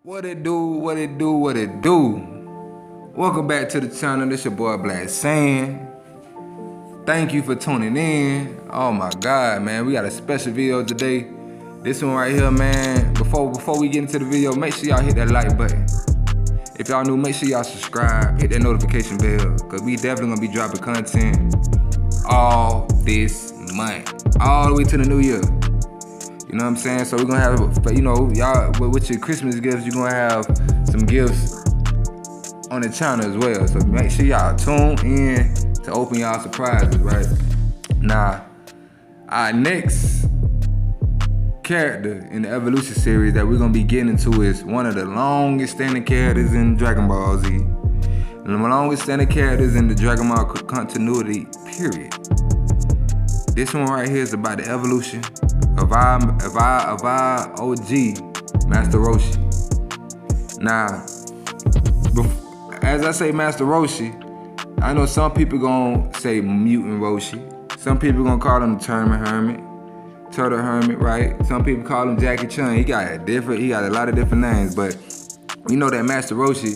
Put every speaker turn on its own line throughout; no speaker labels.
What it do, what it do, what it do? Welcome back to the channel. This your boy Black Saiyan. Thank you for tuning in. Oh my God, man, we got a special video today. This one right here, man. Before we get into the video, make sure y'all hit that like button. If y'all new, make sure y'all subscribe, hit that notification bell, cause we definitely gonna be dropping content all this month, all the way to the new year. You know what I'm saying? So we're gonna have, y'all with your Christmas gifts, you're gonna have some gifts on the channel as well. So make sure y'all tune in to open y'all surprises, right? Now, our next character in the Evolution series that we're gonna be getting into is one of the longest standing characters in Dragon Ball Z. And the longest standing characters in the Dragon Ball continuity, period. This one right here is about the evolution of our OG, Master Roshi. Now, as I say Master Roshi, I know some people gonna say Mutant Roshi. Some people gonna call him Turtle Hermit, right? Some people call him Jackie Chan. He got a lot of different names, but we know that Master Roshi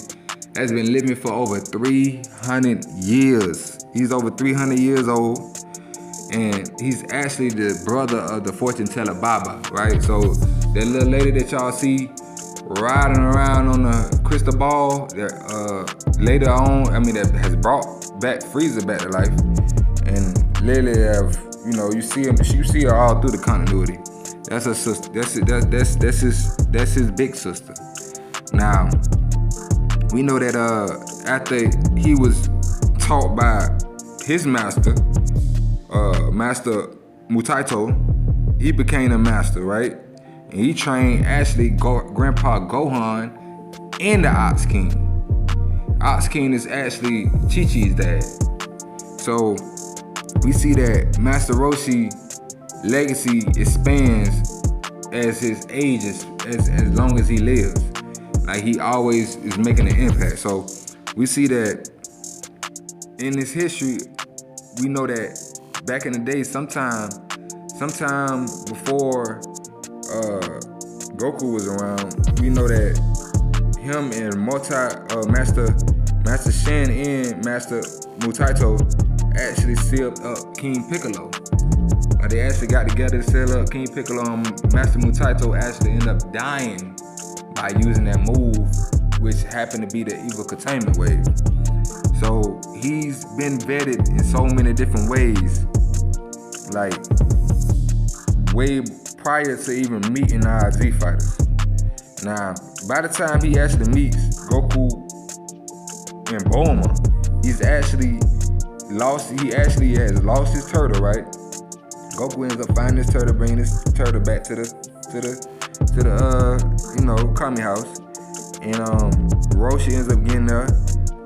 has been living for over 300 years. He's over 300 years old. And he's actually the brother of the fortune teller Baba, right? So that little lady that y'all see riding around on the crystal ball, that later on, that has brought back Frieza back to life, and Lily you see her all through the continuity. That's her sister. That's his big sister. Now we know that after he was taught by his master. Master Mutaito, he became a master, right? And he trained actually Grandpa Gohan and the Ox King. Ox King is actually Chi-Chi's dad. So we see that Master Roshi legacy expands as his age as long as he lives. Like he always is making an impact. So we see that in this history, we know that back in the day, sometime before Goku was around, we know that him and Master Shin and Master Mutaito actually sealed up King Piccolo. They actually got together to seal up King Piccolo, and Master Mutaito actually ended up dying by using that move, which happened to be the evil containment wave. So he's been vetted in so many different ways, like way prior to even meeting our Z fighters. Now, by the time he actually meets Goku and Bulma, he actually has lost his turtle, right? Goku ends up finding his turtle, bringing his turtle back to the Kami house, and Roshi ends up getting there.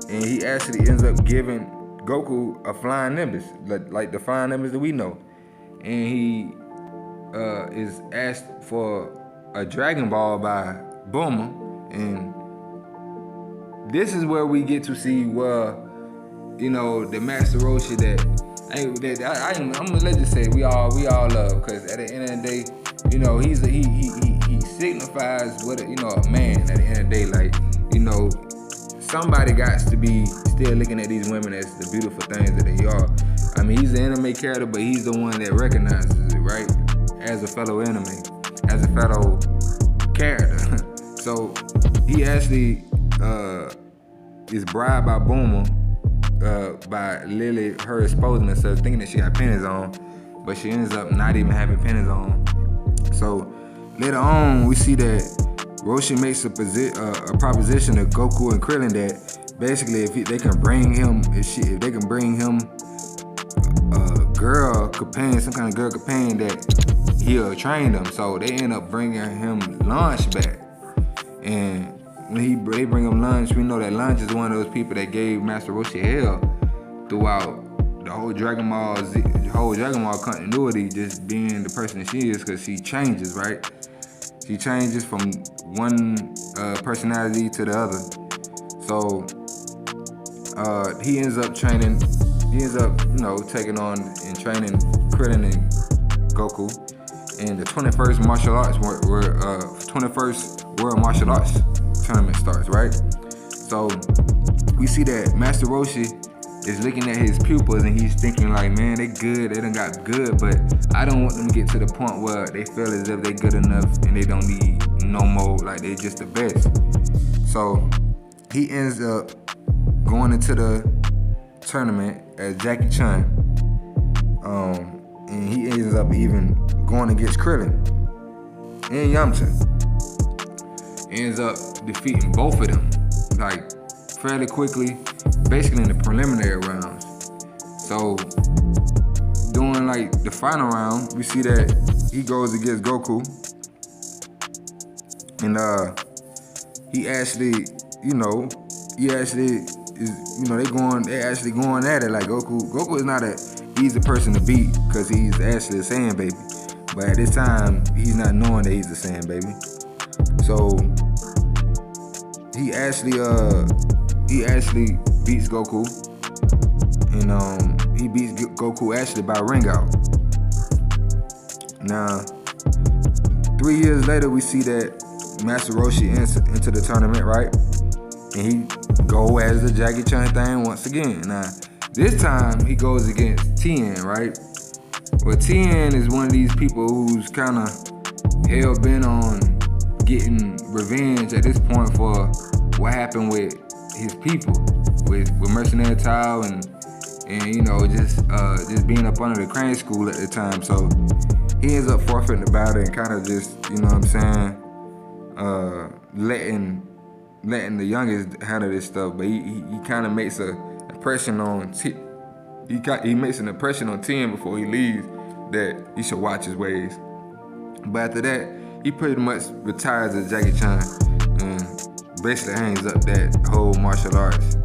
And he actually ends up giving Goku a flying Nimbus, like the flying Nimbus that we know. And he is asked for a Dragon Ball by Bulma. And this is where we get to see the Master Roshi I'm gonna just say we all love, because at the end of the day, he signifies what a man at the end of the day, somebody got to be still looking at these women as the beautiful things that they are. He's an anime character, but he's the one that recognizes it, right? As a fellow anime, as a fellow character. So he actually is bribed by Bulma by Lily, her exposing herself, thinking that she got pennies on, but she ends up not even having pennies on. So later on, we see that Roshi makes a proposition to Goku and Krillin that basically if they can bring him a girl companion, some kind of girl companion, that he'll train them. So they end up bringing him Lunch back. And when they bring him Lunch, we know that Lunch is one of those people that gave Master Roshi hell throughout the whole Dragon Ball Z, the whole Dragon Ball continuity, just being the person that she is, because she changes, right? She changes from one personality to the other. So he ends up taking on and training Krillin and Goku. And the 21st martial arts 21st World Martial Arts tournament starts, right? So we see that Master Roshi is looking at his pupils and he's thinking like, man, they good, they done got good, but I don't want them to get to the point where they feel as if they good enough and they don't need no more, like they just the best. So he ends up going into the tournament as Jackie Chan, and he ends up even going against Krillin and Yamcha. Ends up defeating both of them, like fairly quickly, basically in the preliminary rounds. So during like the final round, we see that he goes against Goku, and he actually, they actually going at it. Like Goku is not an easy person to beat because he's actually a Saiyan baby, but at this time he's not knowing that he's a Saiyan baby. So he actually beats Goku, and he beats Goku actually by ring out. Now 3 years later, we see that Master Roshi into the tournament, right? And he go as the Jackie Chan thing once again. Now this time he goes against Tien, right? Well, Tien is one of these people who's kind of hell bent on getting revenge at this point for what happened with his people, with Mercenary Tao and just being up under the Crane School at the time. So he ends up forfeiting the battle and kind of just, letting the youngest handle this stuff. But he kind of makes an impression on he makes an impression on Tien before he leaves that he should watch his ways. But after that, he pretty much retires as Jackie Chan and basically hangs up that whole martial arts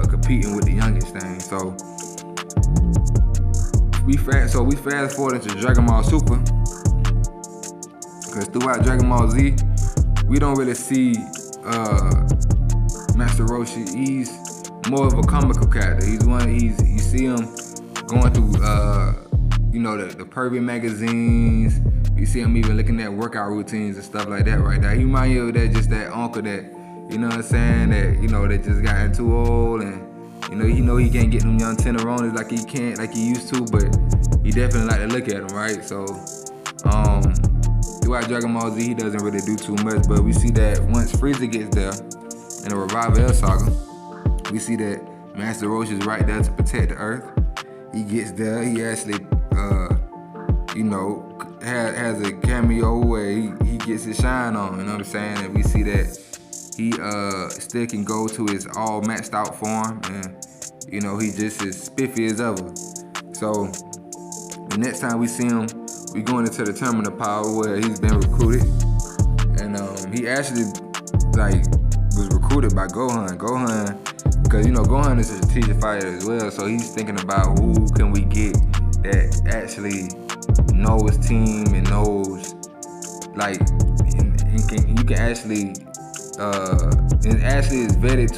competing with the youngest thing. So we fast forward into Dragon Ball Super, because throughout Dragon Ball Z, we don't really see Master Roshi. He's more of a comical character. You see him going through the pervy magazines. You see him even looking at workout routines and stuff like that right now. He reminds you of that uncle that, that just gotten too old, and he can't get them young tenderonis like he used to, but he definitely like to look at them, right? So throughout Dragon Ball Z, he doesn't really do too much, but we see that once Frieza gets there in the Revival L Saga, we see that Master Roshi is right there to protect the Earth. He gets there, he actually has a cameo where he gets his shine on, you know what I'm saying? And we see that he still can go to his all maxed out form, and he just as spiffy as ever. So the next time we see him, we going into the Tournament of Power where he's been recruited, and he actually was recruited by Gohan, because Gohan is a strategic fighter as well. So he's thinking about who can we get that actually knows team and knows you can actually and actually is vetted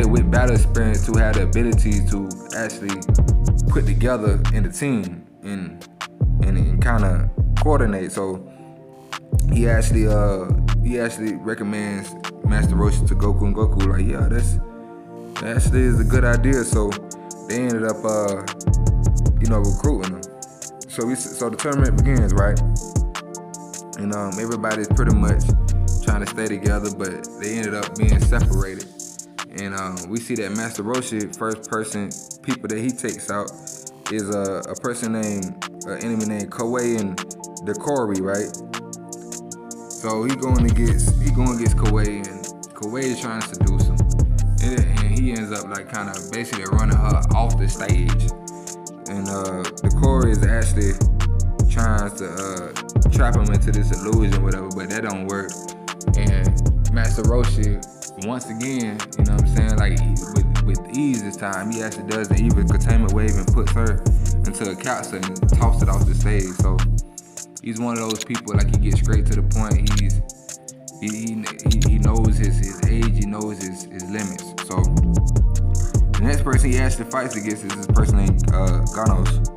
with battle experience to have the ability to actually put together in the team and kind of coordinate. So he actually recommends Master Roshi to Goku, and Goku like, yeah, that actually is a good idea. So they ended up recruiting him. So the tournament begins, right? And everybody's pretty much trying to stay together, but they ended up being separated. And we see that Master Roshi, first person people that he takes out is a person named, an enemy named Koei and Dekori, right? So he going against Koei, and Koei is trying to seduce him, and he ends up kind of basically running her off the stage. And Dekori is actually trying to trap him into this illusion, whatever, but that don't work. And Master Roshi, once again, with ease this time, he actually does an evil containment wave and puts her into a capsule and tosses it off the stage. So he's one of those people, he gets straight to the point. He knows his age, he knows his limits. So the next person he actually fights against is this person named Ganos.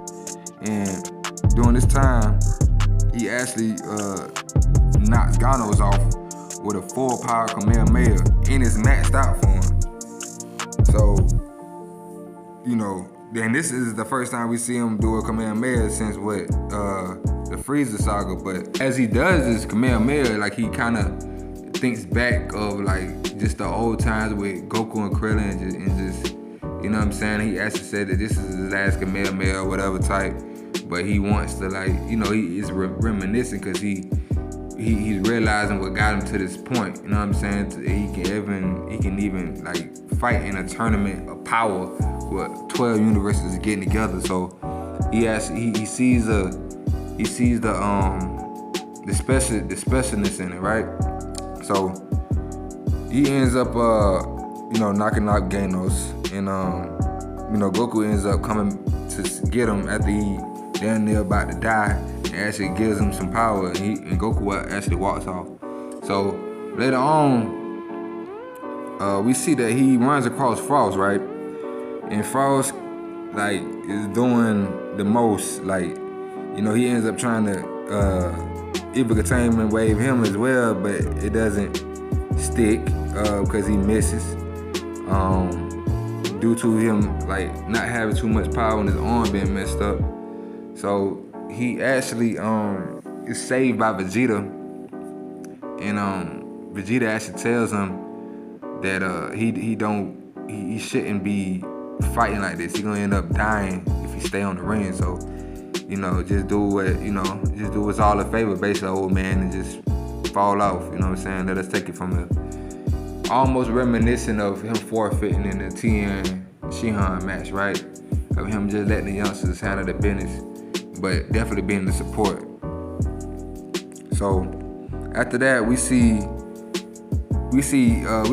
And during this time, he actually knocks Ganos off with a full power Kamehameha, and it's maxed out for him. So, you know, then this is the first time we see him do a Kamehameha since what, the Frieza saga. But as he does this Kamehameha, like he kind of thinks back of like just the old times with Goku and Krillin and just you know what I'm saying? He actually said that this is his last Kamehameha or whatever type, but he wants to like, you know, he is reminiscing because he's realizing what got him to this point. You know what I'm saying? He can even like fight in a tournament of power with 12 universes getting together. So he sees the specialness in it, right? So he ends up you know, knocking out Genos, and you know, Goku ends up coming to get him after he damn near about to die, and actually gives him some power, and Goku actually walks off. So later on, we see that he runs across Frost, right? And Frost like is doing the most, like, you know, he ends up trying to Evil Containment wave him as well, but it doesn't stick because he misses. Due to him like not having too much power and his arm being messed up. So he actually is saved by Vegeta, and Vegeta actually tells him that he shouldn't be fighting like this. He's gonna end up dying if he stay on the ring. So, you know, just do what's all in favor, basically, old man, and just fall off. You know what I'm saying? Let us take it from the almost reminiscent of him forfeiting in the Tien Shihan match, right? Of him just letting the youngsters handle the business, but definitely being the support. So after that, we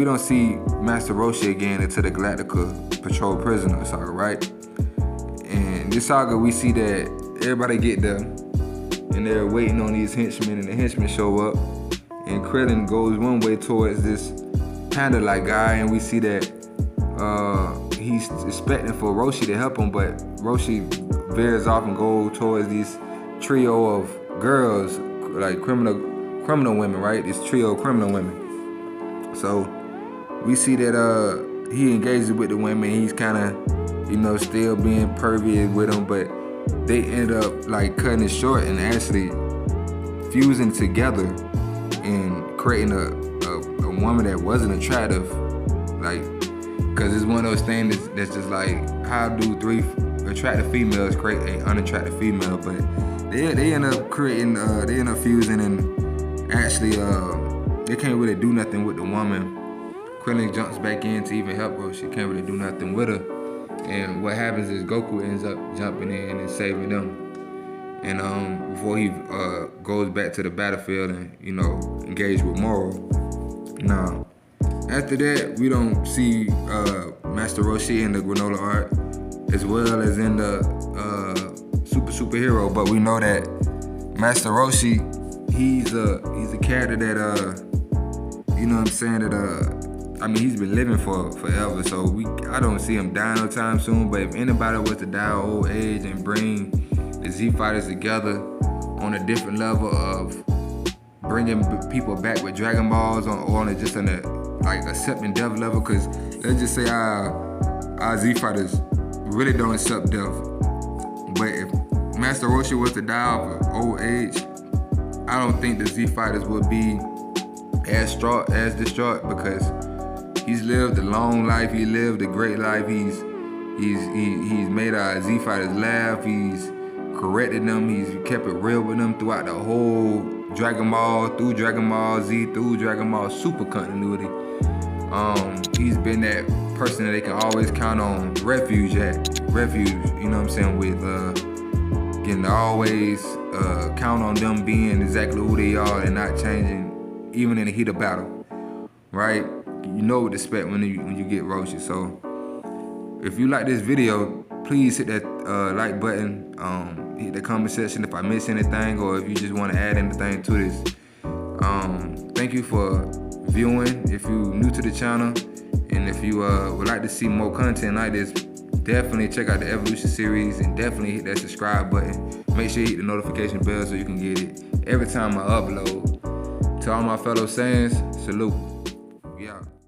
don't see Master Roshi again until the Galactica Patrol Prisoner saga, right? And this saga, we see that everybody get there, and they're waiting on these henchmen, and the henchmen show up, and Krillin goes one way towards this panda-like guy, and we see that he's expecting for Roshi to help him, but Roshi veers off and goes towards this trio of girls, like criminal women, right? This trio of criminal women. So we see that he engages with the women. He's kind of, you know, still being pervy with them, but they end up like cutting it short and actually fusing together and creating a woman that wasn't attractive, like, because it's one of those things that's just like, how do 3 attractive females create an unattractive female? But they end up creating, they end up fusing, and actually they can't really do nothing with the woman. Krillin jumps back in to even help her. She can't really do nothing with her, and what happens is Goku ends up jumping in and saving them, and before he goes back to the battlefield and, you know, engage with Moro. Now, after that, we don't see Master Roshi in the Granola art, as well as in the Superhero, but we know that Master Roshi, he's a character that you know what I'm saying, that I mean, he's been living for forever, so I don't see him dying no time soon. But if anybody was to die of old age and bring the Z Fighters together on a different level of bringing people back with Dragon Balls on just on a like accepting death level, because let's just say our Z Fighters really don't accept death. But if Master Roshi was to die off of old age, I don't think the Z Fighters would be as distraught, because he's lived a long life. He lived a great life. He's made our Z Fighters laugh. He's corrected them. He's kept it real with them throughout the whole Dragon Ball, through Dragon Ball Z, through Dragon Ball Super continuity. He's been that person that they can always count on refuge, you know what I'm saying, with getting to always count on them being exactly who they are and not changing, even in the heat of battle, right? You know what to expect when you get Roshi. So if you like this video, please hit that like button, hit the comment section if I miss anything, or if you just want to add anything to this. Thank you for viewing if you're new to the channel, and if you would like to see more content like this, definitely check out the Evolution series and definitely hit that subscribe button. Make sure you hit the notification bell so you can get it every time I upload. To all my fellow Saiyans, salute. Yeah.